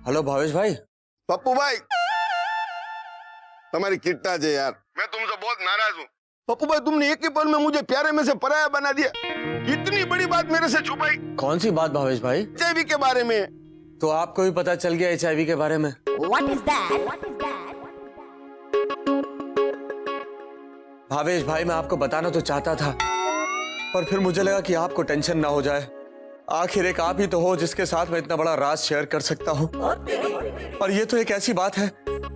Hello Bhavesh भाई। पप्पू भाई तुम्हारी किट्टा है यार, मैं तुमसे बहुत नाराज हूँ। पप्पू भाई तुमने एक ही पल में मुझे प्यारे में से पराया बना दिया। इतनी बड़ी बात मेरे से छुपाई। कौन सी बात भावेश भाई? एचआईवी के बारे में। तो आपको भी पता चल गया एचआईवी के बारे में? What is that? भावेश भाई मैं आपको बताना तो चाहता था, पर फिर मुझे लगा कि आपको टेंशन ना हो जाए। आखिर एक आप ही तो हो जिसके साथ मैं इतना बड़ा राज शेयर कर सकता हूँ। और ये तो एक ऐसी बात है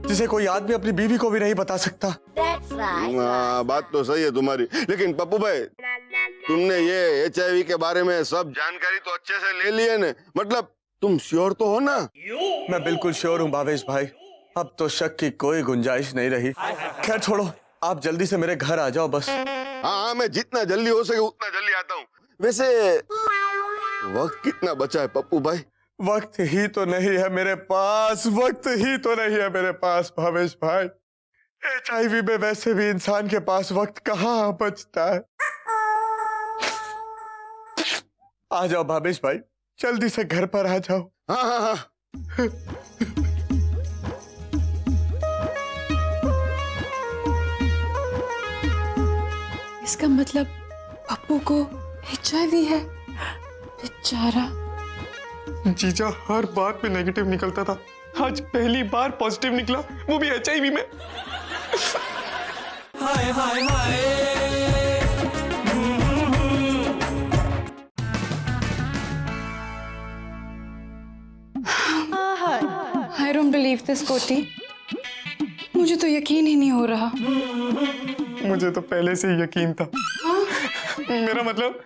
जिसे कोई आदमी अपनी बीवी को भी नहीं बता सकता। That's right. बात तो सही है तुम्हारी, लेकिन पप्पू भाई तुमने ये एचआईवी के बारे में सब जानकारी तो अच्छे से ले ली है ना? मतलब तुम श्योर तो हो ना? मैं बिल्कुल श्योर हूँ भावेश भाई, अब तो शक की कोई गुंजाइश नहीं रही। खैर छोड़ो, आप जल्दी से मेरे घर आ जाओ बस। हाँ मैं जितना जल्दी हो सके उतना जल्दी आता हूँ। वैसे वक्त कितना बचा है पप्पू भाई? वक्त ही तो नहीं है मेरे पास, वक्त ही तो नहीं है मेरे पास भावेश भाई। एचआईवी में वैसे भी इंसान के पास वक्त कहाँ बचता है। आ जाओ भावेश भाई, जल्दी से घर पर आ जाओ। हाँ हाँ हाँ। इसका मतलब पप्पू को एचआईवी है। बेचारा। जीजा हर बात पे नेगेटिव निकलता था, आज पहली बार पॉजिटिव निकला, वो भी एचआईवी में। हाय हाय हाय। I don't believe this, कोटी। मुझे तो यकीन ही नहीं हो रहा। मुझे तो पहले से ही यकीन था। मेरा मतलब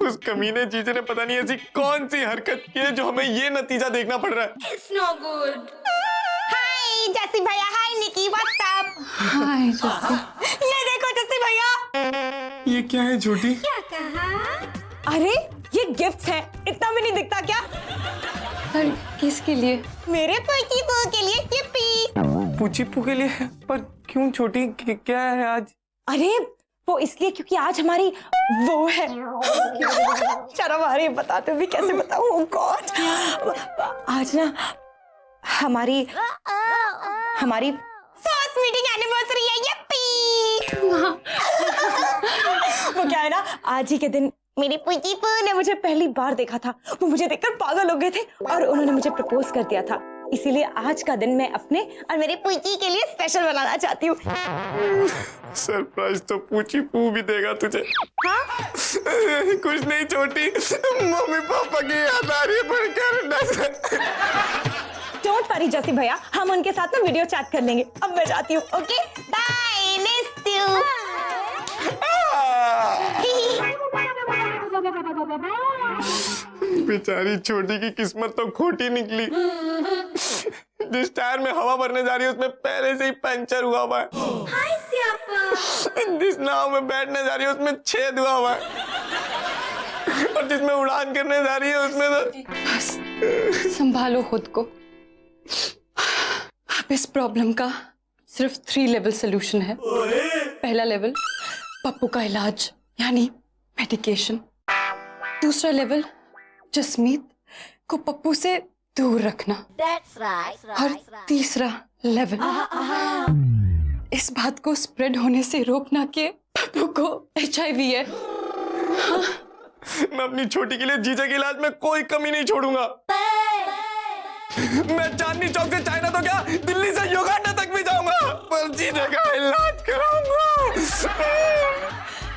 उस कमीने जीजे ने पता नहीं ऐसी कौन सी हरकत की है जो हमें ये नतीजा देखना पड़ रहा है। It's no good. Hi, जैसी भैया। Hi, निकी। What's up? हाय जैसी। ये देखो जैसी भैया। ये क्या है छोटी? क्या कहा? अरे ये गिफ्ट है, इतना भी नहीं दिखता क्या? पर किसके लिए? मेरे पोती बहू के लिए टिप्पी। पूछीपू के लिए? पर क्यों छोटी, क्या है आज? अरे वो इसलिए क्योंकि आज हमारी वो है। शर्म आ रही है बताते भी, कैसे बताऊं? Oh God। आज ना हमारी फर्स्ट मीटिंग एनिवर्सरी है। यप्पी। वो क्या है ना, आज ही के दिन मेरी पूजी ने मुझे पहली बार देखा था। वो मुझे देखकर पागल हो गए थे और उन्होंने मुझे प्रपोज कर दिया था। इसीलिए आज का दिन मैं अपने और मेरी पूजी के लिए स्पेशल बनाना चाहती हूँ। सरप्राइज तो पूछीपू भी देगा तुझे। हाँ? कुछ नहीं छोटी, मम्मी पापा की याद आ रही है, पर क्या डोंट वरी जैसी भैया, हम उनके साथ ना वीडियो चैट कर लेंगे। अब मैं जाती हूँ। Okay bye, miss you. बेचारी छोटी की किस्मत तो खोटी निकली। जिस टायर में हवा भरने जा रही है उसमें पहले से ही पंचर हुआ हुआ है। हाय सियापा। जिस नाव में बैठने जा रही है उसमें छेद हुआ हुआ है, और जिसमें उड़ान करने जा रही है उसमें तो बस संभालो खुद को। अब इस प्रॉब्लम का सिर्फ 3 लेवल सोल्यूशन है। पहला लेवल पप्पू का इलाज यानी मेडिकेशन। दूसरा लेवल जसमीत को पप्पू से दूर रखना। That's right. और तीसरा लेवल इस बात को स्प्रेड होने से रोकना कि पप्पू को एचआईवी है। मैं अपनी छोटी के लिए जीजा के इलाज में कोई कमी नहीं छोड़ूंगा। मैं चांदनी चौक से चाइना तो क्या, दिल्ली से युगांडा तक भी जाऊंगा, पर जीजा का इलाज कराऊंगा।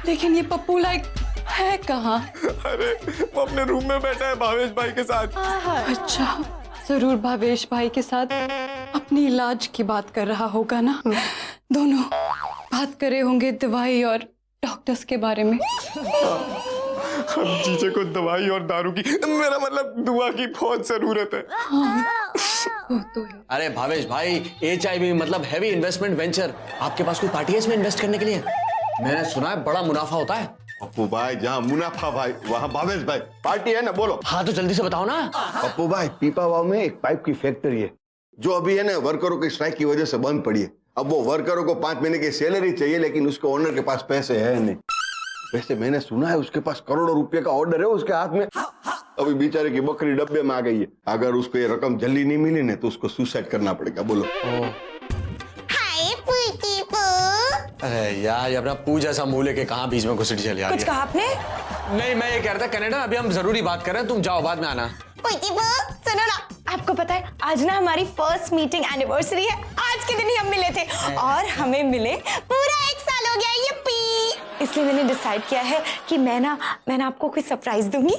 लेकिन ये पप्पू लाइक है कहाँ? अरे वो अपने रूम में बैठा है भावेश भाई के साथ। अच्छा, जरूर भावेश भाई के साथ अपनी इलाज की बात कर रहा होगा ना। दोनों बात करे होंगे दवाई और डॉक्टर्स के बारे में। अब जीजे को दवाई और दारू की, मेरा मतलब दुआ की बहुत जरूरत है। वो तो है। अरे भावेश भाई, एचआईवी मतलब हैवी इन्वेस्टमेंट वेंचर। आपके पास कोई पार्टी है इसमें इन्वेस्ट करने के लिए? मैंने सुना है बड़ा मुनाफा होता है। पप्पू भाई जहाँ मुनाफा भाई वहाँ भावेश भाई। पार्टी है ना, बोलो। हाँ तो जल्दी से बताओ ना। पप्पू भाई पीपावाव में एक पाइप की फैक्ट्री है जो अभी है ना वर्करों की स्ट्राइक की वजह से बंद पड़ी है। अब वो वर्करों को 5 महीने की सैलरी चाहिए, लेकिन उसको ओनर के पास पैसे है नहीं। वैसे मैंने सुना है उसके पास करोड़ों रुपए का ऑर्डर है उसके हाथ में। अभी बेचारे की बकरी डब्बे में आ गई है। अगर उसको ये रकम जल्दी नहीं मिली ना तो उसको सुसाइड करना पड़ेगा। बोलो। हाय पुची पू। अरे यार, ये अपना पू जैसा मुंह लेके कहाँ बीच में घुसड़ी चली आ रही कुछ है? कहा आपने? नहीं, मैं ये कह रहा था कनाडा अभी हम जरूरी बात कर रहे हैं, तुम जाओ, बाद में आना। पुची पू सुनो ना, आपको पता है आज ना हमारी फर्स्ट मीटिंग एनिवर्सरी है। आज के दिन ही हम मिले थे और हमें मिले पूरा 1 साल हो गया। ये पी, इसलिए मैंने डिसाइड किया है कि मैं ना आपको कोई सरप्राइज दूंगी।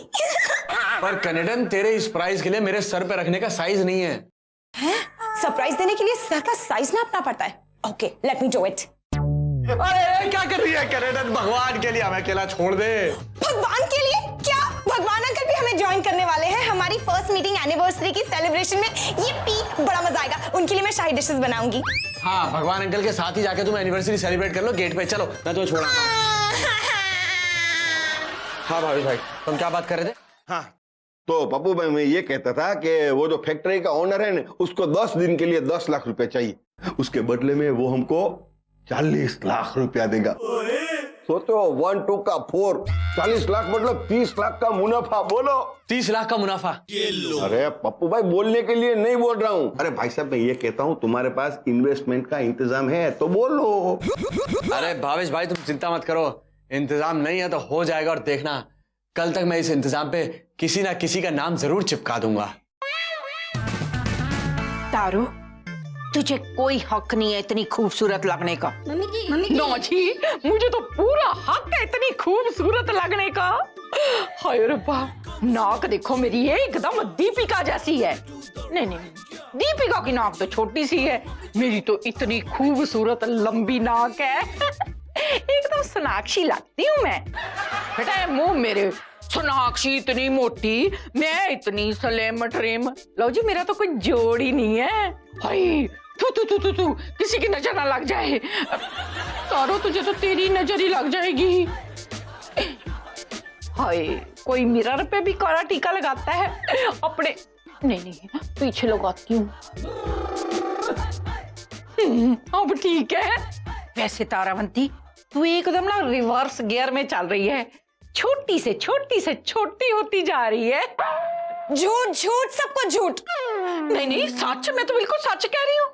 पर कनेडन, तेरे इस प्राइज के लिए मेरे सर पे रखने का साइज नहीं है। हैं? सरप्राइज देने के लिए सर का साइज नापना पड़ता है? Okay, let me do it. अरे क्या कर रही है कनेडन? भगवान के लिए हमें अकेला छोड़ दे। भगवान के लिए क्या? भगवान अंकल भी हमें ज्वाइन करने वाले हैं हमारी फर्स्ट मीटिंग एनिवर्सरी की सेलिब्रेशन में। ये पी, बड़ा मजा आएगा। उनके लिए मैं शाही डिशेस बनाऊंगी। हाँ, भगवान अंकल के साथ ही जाके तुम एनिवर्सरी सेलिब्रेट कर लो। गेट पे चलो, मैं तुम्हें छोड़ा। हाँ भाभी भाई, तुम क्या बात कर रहे थे? हाँ, तो पप्पू भाई मैं ये कहता था कि वो जो फैक्ट्री का ओनर है ना, उसको 10 दिन के लिए 10 लाख रुपए चाहिए। उसके बदले में वो हमको 40 लाख रुपया देगा। सोचो 1 2 का 4, 40 लाख मतलब 30 लाख का मुनाफा। बोलो। 30 लाख का मुनाफा? अरे पप्पू भाई बोलने के लिए नहीं बोल रहा हूँ। अरे भाई साहब मैं ये कहता हूँ तुम्हारे पास इन्वेस्टमेंट का इंतजाम है तो बोलो। अरे भावेश भाई, तुम चिंता मत करो, इंतजाम नहीं है तो हो जाएगा। और देखना, कल तक मैं इस इंतजाम पे किसी ना किसी का नाम जरूर चिपका दूंगा। तारू, तुझे कोई हक नहीं है इतनी खूबसूरत लगने का। नो जी, मुझे तो पूरा हक है इतनी खूबसूरत लगने का। हाय रब्बा, नाक देखो मेरी, ये एकदम दीपिका जैसी है। नहीं नहीं, दीपिका की नाक तो छोटी सी है, मेरी तो इतनी खूबसूरत लंबी नाक है। एकदम सोनाक्षी लगती हूँ मैं। बेटा मुंह मेरे, सोनाक्षी इतनी मोटी, मैं इतनी सलेम ट्रेम। लो जी, मेरा तो कोई जोड़ ही नहीं है। हाय तू किसी की नजर ना लग जाए। तारो, तुझे तो तेरी नजर ही लग जाएगी। हाय, कोई मिरर पे भी काला टीका लगाता है अपने। नहीं, पीछे लगाती हूँ। अब ठीक है। वैसे तारावंती, तू एकदम ना रिवर्स गियर में चल रही है, छोटी से छोटी होती जा रही है। झूठ झूठ, सबको झूठ। नहीं, सच, मैं तो बिल्कुल सच कह रही हूँ।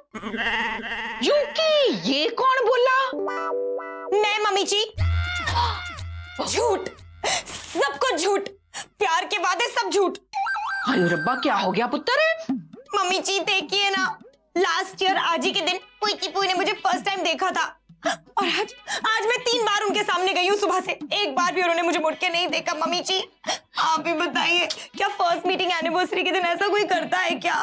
क्योंकि ये कौन बोला? मैं मम्मी जी। झूठ, सबको झूठ, प्यार के वादे सब झूठ। हाय रब्बा, क्या हो गया पुत्र? मम्मी जी देखिए ना, लास्ट ईयर आज ही के दिन पुई पुई ने मुझे फर्स्ट टाइम देखा था और आज मैं 3 बार उनके सामने गई हूँ सुबह से, एक बार भी उन्होंने मुझे मुड़ के नहीं देखा। मम्मी जी आप ही बताइए, क्या फर्स्ट मीटिंग एनिवर्सरी के दिन ऐसा कोई करता है क्या?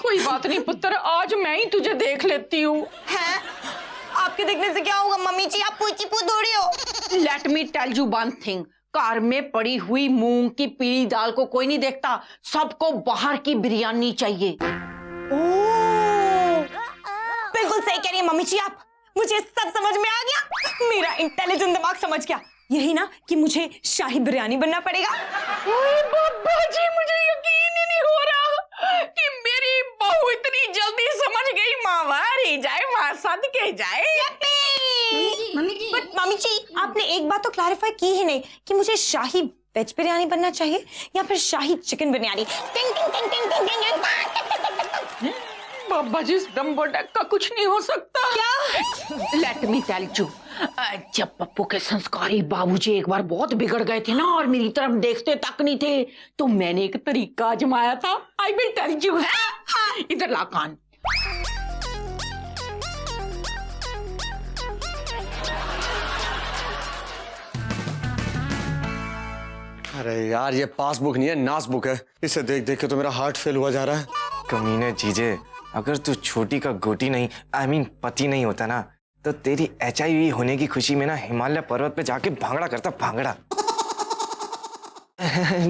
कोई बात नहीं पुत्र, आज मैं ही तुझे देख लेती हूँ। हैं? आपके देखने से क्या होगा मम्मी जी, आप पुई पू थोड़ी हो। Let me tell you one thing, car में पड़ी हुई मूंग की पीली दाल को कोई नहीं देखता, सबको बाहर की बिरयानी चाहिए। बिल्कुल सही कह रही है मम्मी जी आप, मुझे सब समझ में आ गया। मेरा इंटेलिजेंट दिमाग समझ गया, यही ना कि मुझे शाही बिरयानी बनना पड़ेगा। ओए बाबा जी, मुझे यकीन ही नहीं हो रहा कि मेरी बहू इतनी जल्दी समझ गई। माँ वारी जाए, माँ सदके जाए। बट मम्मी जी आपने एक बात तो क्लैरिफाई की ही नहीं कि मुझे शाही वेज बिरयानी बनना चाहिए या फिर शाही चिकन बिरयानी। टिंग टिंग टिंग टिंग टिंग टिंग। बाबा जी, इस डम्बो डेक का कुछ नहीं हो सकता। क्या? लेट मी टेल यू, जब पप्पू के संस्कारी बाबूजी एक बार बहुत बिगड़ गए थे ना और मेरी तरफ देखते तक नहीं थे, तो मैंने एक तरीका आजमाया था। I will tell you. इधर ला कान। अरे यार, ये पासबुक नहीं है, नासबुक है। इसे देख देख के तो मेरा हार्ट फेल हुआ जा रहा है। कमीने जीजे, अगर तू छोटी का गोटी नहीं, I mean पति नहीं होता ना, तो तेरी HIV होने की खुशी में ना हिमालय पर्वत पे जाके भांगड़ा करता, भांगड़ा।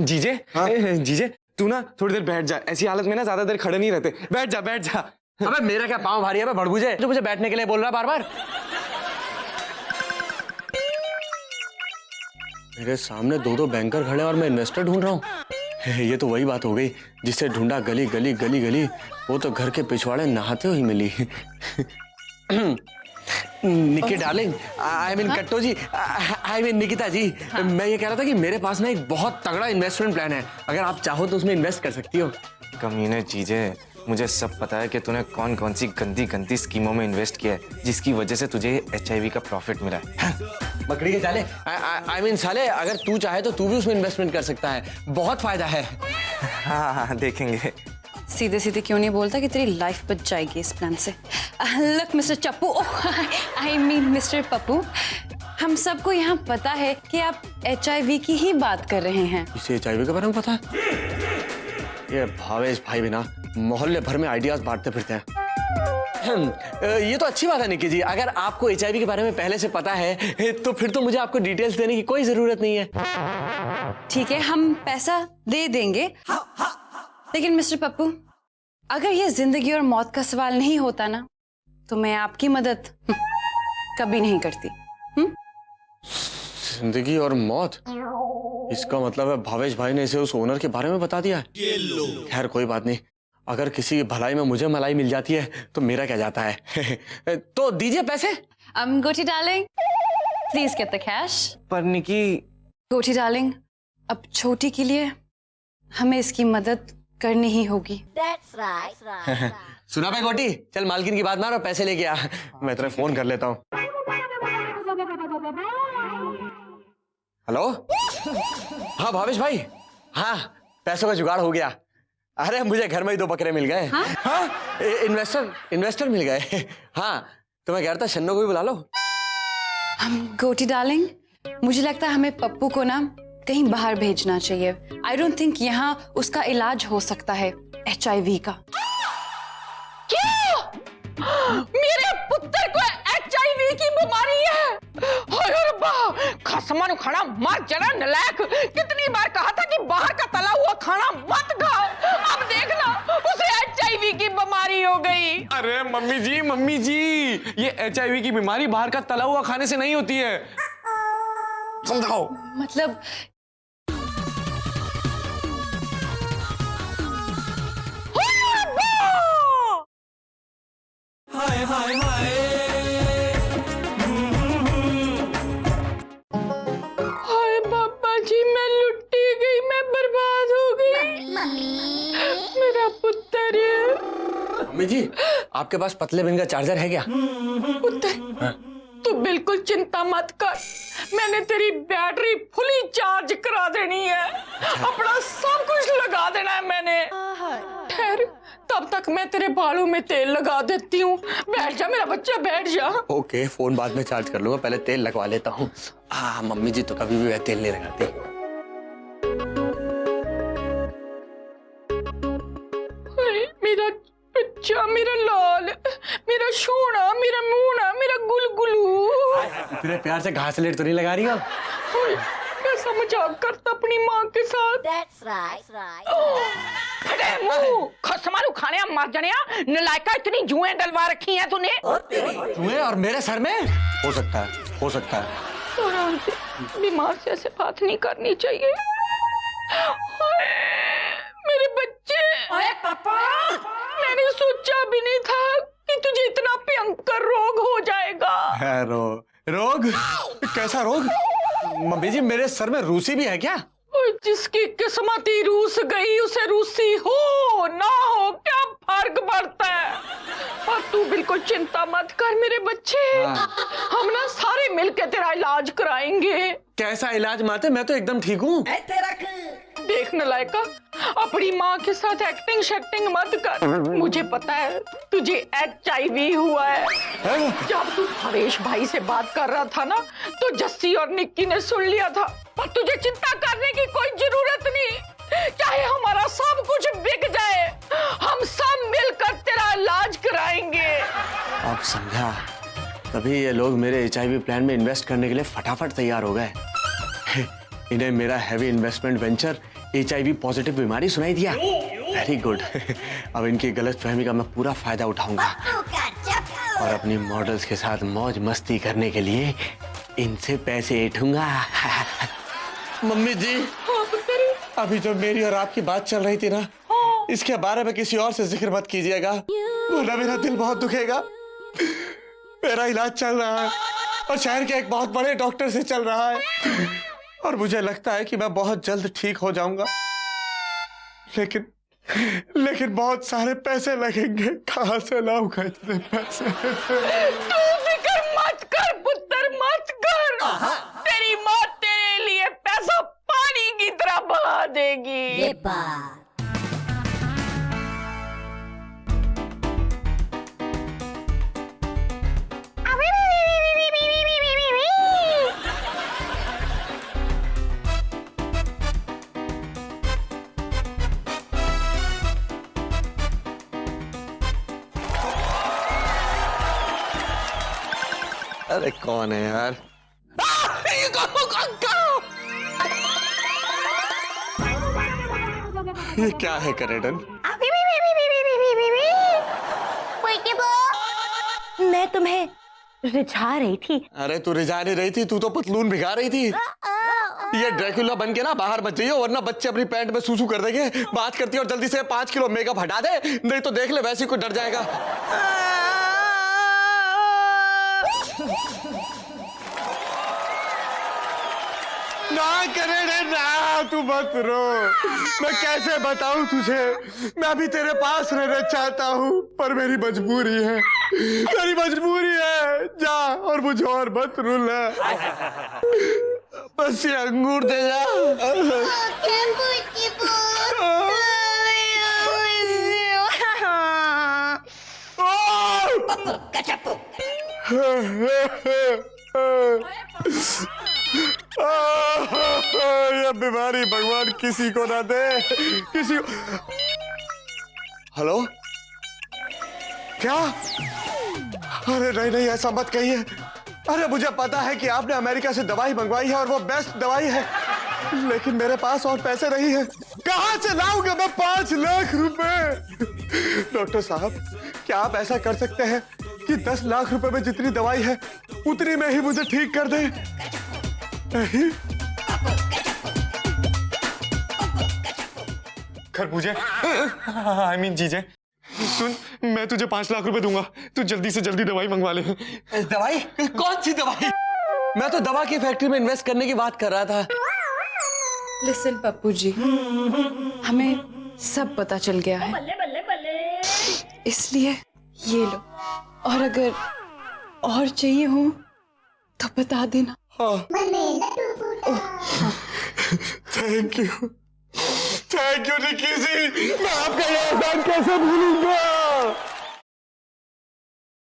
जीजे, जीजे तू ना थोड़ी देर बैठ जा, ऐसी हालत में ना ज्यादा देर खड़े नहीं रहते। बैठ जा, बैठ जा। अबे मेरा क्या पाँव भारी है बड़बूजे, जो मुझे बैठने के लिए बोल रहा है बार बार। मेरे सामने 2 बैंकर खड़े और मैं इन्वेस्टर ढूंढ रहा हूँ। ये तो वही बात हो गई जिससे ढूंढा गली गली गली गली, वो तो घर के पिछवाड़े नहाते हुए मिली। निकी डार्लिंग, आई मीन कट्टो जी, आई मीन निकिता जी, मैं ये कह रहा था कि मेरे पास ना एक बहुत तगड़ा इन्वेस्टमेंट प्लान है, अगर आप चाहो तो उसमें इन्वेस्ट कर सकती हो। कमीने चीजें, मुझे सब पता है कि तूने कौन कौन सी गंदी गंदी स्कीमों में इन्वेस्ट किया है जिसकी वजह से तुझे HIV का प्रॉफिट मिला है। बकरी के चाले, आई मीन साले, अगर तू चाहे तो तू भी उसमें इन्वेस्टमेंट कर सकता है, बहुत फायदा है। हाँ हाँ देखेंगे। सीधे सीधे क्यों नहीं बोलता कि तेरी लाइफ बच जाएगी इस प्लान से। लुक मिस्टर चप्पू, आई मीन मिस्टर पप्पू, हम सबको यहाँ पता है कि आप HIV की ही बात कर रहे हैं। इसे HIV के बारे में पता है? ये भावेश भाई भी ना मोहल्ले भर में आइडियाज बांटते फिरते हैं। ये तो अच्छी बात है निकी जी, अगर आपको HIV के बारे में पहले से पता है तो फिर तो मुझे आपको डिटेल्स देने की कोई जरूरत नहीं है। ठीक है, हम पैसा दे देंगे, लेकिन मिस्टर पप्पू, अगर ये जिंदगी और मौत का सवाल नहीं होता ना, तो मैं आपकी मदद कभी नहीं करती। जिंदगी और मौत, इसका मतलब है भावेश भाई ने इसे उस ओनर के बारे में बता दिया है। खैर कोई बात नहीं, अगर किसी की भलाई में मुझे मलाई मिल जाती है तो मेरा क्या जाता है। तो दीजिए पैसे। गोटी darling, please get the cash. पर निकी, गोटी डार्लिंग, अब छोटी के लिए हमें इसकी मदद करनी ही होगी। सुना भाई गोटी, चल मालकिन की बात मार और पैसे लेके आ, मैं तेरे फोन कर लेता हूँ। हेलो, हाँ भावेश भाई, हाँ पैसों का जुगाड़ हो गया। अरे मुझे घर में ही 2 बकरे मिल गए। हाँ, इन्वेस्टर मिल गए। हाँ तो मैं कह रहा था शन्नो को भी बुला लो। गोटी डार्लिंग, मुझे लगता है हमें पप्पू को ना कहीं बाहर भेजना चाहिए। आई डोंट थिंक यहाँ उसका इलाज हो सकता है HIV का। मेरे पुत्र को HIV की बीमारी है। खसमन खाना मत जरा नलायक, कितनी बार कहा था कि बाहर का तला हुआ खाना मत खाओ, अब देखना उसे HIV की बीमारी हो गई। अरे मम्मी जी, ये HIV की बीमारी बाहर का तला हुआ खाने से नहीं होती है, समझाओ। मतलब हाय पापा जी, मैं लुटी गई, मैं बर्बाद हो गई। मेरा पुत्र मम्मी जी, आपके पास पतले बिन का चार्जर है क्या? पुत्र, तू बिल्कुल चिंता मत कर, मैंने तेरी बैटरी फुली चार्ज करा देनी है, अपना सब कुछ लगा देना है मैंने। ठहर, तब तक मैं तेरे बालों में तेल लगा देती हूँ। बैठ जा मेरा बच्चा, बैठ जा। ओके, फोन बाद में चार्ज कर लूंगा, पहले तेल लगवा लेता हूँ। मम्मी जी तो कभी भी वह तेल नहीं लगाती। मेरा बच्चा, मेरा लाल, मेरा सोना, मेरा मूना, मेरा गुलगुलू। इतने प्यार से घास लेट तो नहीं लगा रही हो? कैसा मजाक करता अपनी माँ के साथ। मुंह खसमारू खाने मर जाने, नलायका, इतनी जुएं डलवा रखी हैं तूने। जुएं और मेरे सर में? हो सकता है, हो सकता है। बीमार से ऐसे बात नहीं करनी चाहिए। मेरे बच्चे, पापा, मैंने सोचा भी नहीं था कि तुझे इतना भयंकर रोग हो जाएगा। है रोग? कैसा रोग? मम्मी जी, मेरे सर में रूसी भी है क्या? जिसकी किस्मत ही रूस गई उसे रूसी हो ना हो क्या फर्क पड़ता है। और तू बिल्कुल चिंता मत कर मेरे बच्चे, हम ना सारे मिलके तेरा इलाज कराएंगे। कैसा इलाज माते? मैं तो एकदम ठीक हूँ। देख नलायका, अपनी माँ के साथ एक्टिंग शैक्टिंग मत कर, मुझे पता है तुझे HIV हुआ है। जब तू हरेश भाई से बात कर रहा था ना, तो जस्सी और निक्की ने सुन लिया था। पर तुझे चिंता करने की कोई जरूरत नहीं, चाहे हमारा सब कुछ बिक जाए, हम सब मिलकर तेरा इलाज कराएंगे। अब समझा, तभी ये लोग मेरे HIV प्लान में इन्वेस्ट करने के लिए फटाफट तैयार हो गए। इन्हें मेरा heavy investment venture HIV positive बीमारी सुनाई दिया। Very good. अब इनकी गलतफहमी का मैं पूरा फायदा उठाऊंगा और अपनी मॉडल्स के साथ मौज मस्ती करने के लिए इनसे पैसे ऐठूंगा। मम्मी जी, अभी जो मेरी और आपकी बात चल रही थी ना, इसके बारे में किसी और से जिक्र मत कीजिएगा, वरना मेरा दिल बहुत दुखेगा। मेरा इलाज चल रहा है और शहर के एक बहुत बड़े डॉक्टर से चल रहा है और मुझे लगता है कि मैं बहुत जल्द ठीक हो जाऊंगा, लेकिन बहुत सारे पैसे लगेंगे। कहाँ से लाऊंगा इतने पैसे? तू फिक्र मत कर पुत्र, मत कर। तेरी माँ तेरे लिए पैसा पानी की तरह बहा देगी। ये बात अरे कौन है यार? ये क्या है करेडन? मैं तुम्हें रिझा रही थी। अरे तू रिझा नहीं रही थी, तू तो पतलून भिगा रही थी। ये ड्रैकुला बन के ना बाहर मत जाइए, वरना बच्चे अपनी पैंट में सूसू कर देंगे। बात करती है और जल्दी से 5 किलो मेकअप हटा दे, नहीं तो देख ले वैसे ही कोई डर जाएगा। ना करे ना, तू मत रो। मैं कैसे बताऊं तुझे, मैं भी तेरे पास रहना चाहता हूं पर मेरी मजबूरी है, मेरी मजबूरी है। जा और मुझे और मत रुला, बस ये अंगूर दे जा। ये बीमारी भगवान किसी को ना दे, किसी को। हेलो, क्या? अरे नहीं नहीं, ऐसा मत कहिए। अरे मुझे पता है कि आपने अमेरिका से दवाई मंगवाई है और वो बेस्ट दवाई है, लेकिन मेरे पास और पैसे नहीं है। कहां से लाऊंगा मैं 5 लाख रुपए? डॉक्टर साहब, क्या आप ऐसा कर सकते हैं कि 10 लाख रुपए में जितनी दवाई है उतनी में ही मुझे ठीक कर दे? खरबूजे, आई मीन जीजे, सुन, मैं तुझे 5 लाख रुपए दूंगा, तू जल्दी से जल्दी दवाई मंगवा ले। दवाई? कौन सी दवाई? मैं तो दवा की फैक्ट्री में इन्वेस्ट करने की बात कर रहा था। लिसन पप्पू जी, हमें सब पता चल गया है, इसलिए ये लो, और अगर और चाहिए हो तो बता देना। हाँ। थैंक यू निक्की जी, मैं आपका ये एहसान कैसे भूलूंगा?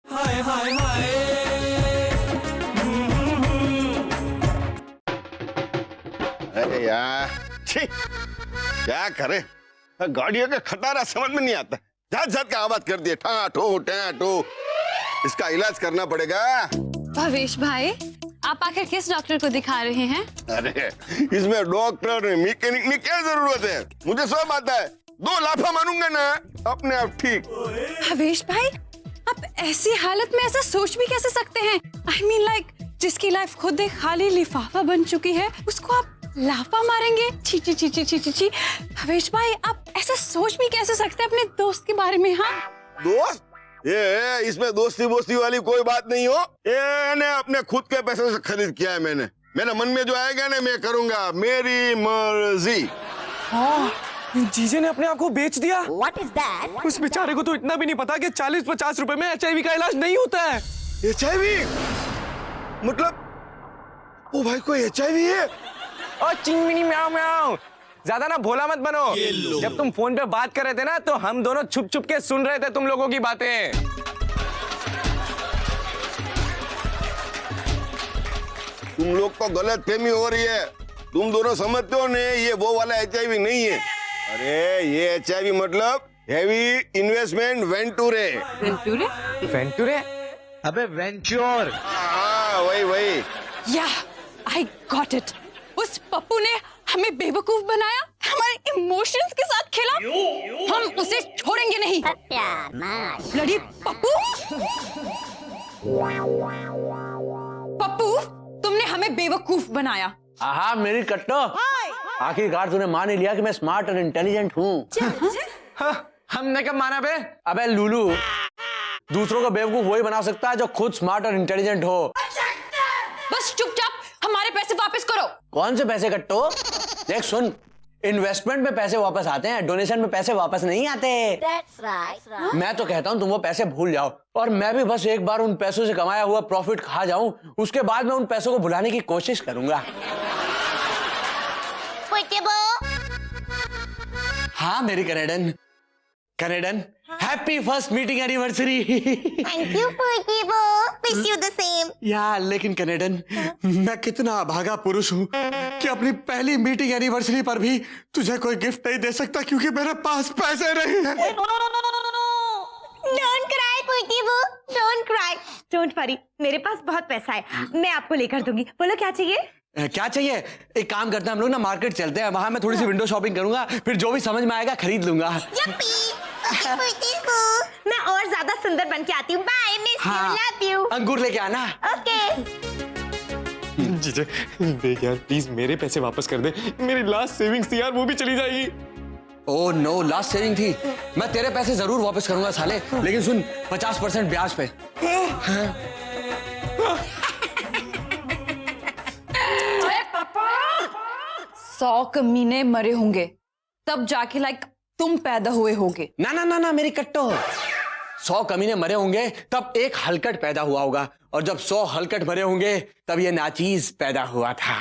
हाय हाय हाय। अरे यार, छी, क्या करे, गाड़ियों का खटारा समझ में नहीं आता। जात जात का आवाज कर दिए, ठा ठो टै ठो। इसका इलाज करना पड़ेगा। भवेश भाई, आप आखिर किस डॉक्टर को दिखा रहे हैं? अरे इसमें डॉक्टर मैकेनिक की क्या जरूरत है, मुझे सब आता है। 2 लाफा मारूंगा ना, अपने आप ठीक। भवेश भाई, आप ऐसी हालत में ऐसा सोच भी कैसे सकते हैं? I mean like, जिसकी लाइफ खुद एक खाली लिफाफा बन चुकी है, उसको आप लाफा मारेंगे? ची ची ची ची ची ची ची। भवेश भाई, आप ऐसा सोच भी कैसे सकते हैं अपने दोस्त के बारे में? हाँ, दोस्त? ये इसमें दोस्ती वोस्ती वाली कोई बात नहीं हो। ये ने अपने खुद के पैसे से खरीद किया है मैंने। मेरे मन में जो आएगा ना मैं करूंगा, मेरी मर्जी। हाँ, जीजे ने अपने आप को बेच दिया। What is that? उस बेचारे को तो इतना भी नहीं पता कि 40-50 रुपए में HIV का इलाज नहीं होता है। HIV? मतलब वो भाई कोई HIV है? ओ चिंगमिनी म्याऊ म्याऊ, ज्यादा ना भोला मत बनो। जब तुम फोन पे बात कर रहे थे ना, तो हम दोनों छुप छुप के सुन रहे थे तुम लोगों की बातें। तुम लोग को गलत फहमी हो रही है। तुम दोनों समझते हो नहीं, ये वो वाला HIV नहीं है। अरे ये HIV मतलब हेवी इन्वेस्टमेंट वेंटूरे। वेंटूरे? वेंटूरे? अबे वेंचर। हाँ वही। या, I got it। उस पप्पू ने हमें बेवकूफ बनाया, हमारे इमोशंस के साथ खेला। हम उसे छोड़ेंगे नहीं। ब्लडी पप्पू! पप्पू, तुमने हमें बेवकूफ बनाया। आहा मेरी कट्टो, आखिरकार तूने मान ही लिया कि मैं स्मार्ट और इंटेलिजेंट हूँ। हाँ, हमने कब माना बे? अबे लूलू, दूसरों को बेवकूफ वही बना सकता है जो खुद स्मार्ट और इंटेलिजेंट हो। बस चुपचाप हमारे पैसे वापस करो। कौन से पैसे कट्टो? देख सुन, इन्वेस्टमेंट में पैसे वापस आते हैं, डोनेशन में पैसे वापस नहीं आते। मैं तो कहता हूँ तुम वो पैसे भूल जाओ और मैं भी बस एक बार उन पैसों से कमाया हुआ प्रॉफिट खा जाऊं, उसके बाद मैं उन पैसों को भुलाने की कोशिश करूंगा। हाँ मेरी कनेडन happy first meeting anniversary. Thank you wish you the same. यार लेकिन कनेडन, मैं कितना अभागा पुरुष हूँ कि अपनी पहली मीटिंग एनिवर्सरी पर भी तुझे कोई गिफ्ट नहीं दे सकता क्योंकि मेरे पास पैसे नहीं है। Don't cry, Pookie Boo. Don't cry. Don't worry. मेरे पास बहुत पैसा है, मैं आपको लेकर दूंगी। बोलो क्या चाहिए? क्या चाहिए? एक काम करते हैं, हम लोग ना मार्केट चलते हैं, वहां मैं थोड़ी सी विंडो शॉपिंग करूंगा, फिर जो भी समझ में आएगा खरीद लूंगा। मैं और ज्यादा सुंदर बन के आती हूँ। Bye, miss you, love you. अंगूर लेके आना। ओके। जीजे देख यार प्लीज मेरे पैसे वापस कर दे, मेरी लास्ट सेविंग्स थी यार वो भी चली जाएगी। ओह नो, लास्ट सेविंग थी। मैं तेरे पैसे जरूर वापस करूंगा साले, लेकिन सुन 50% ब्याज पे। 100 कमीने मरे होंगे तब जाके लाइक तुम पैदा हुए होगे। ना ना ना ना मेरी कट्टो, 100 कमीने मरे होंगे तब एक हलकट पैदा हुआ होगा, और जब 100 हलकट मरे होंगे तब ये नाचीज पैदा हुआ था।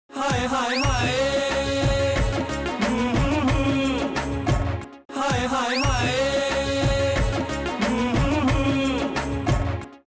हाय हाय हाय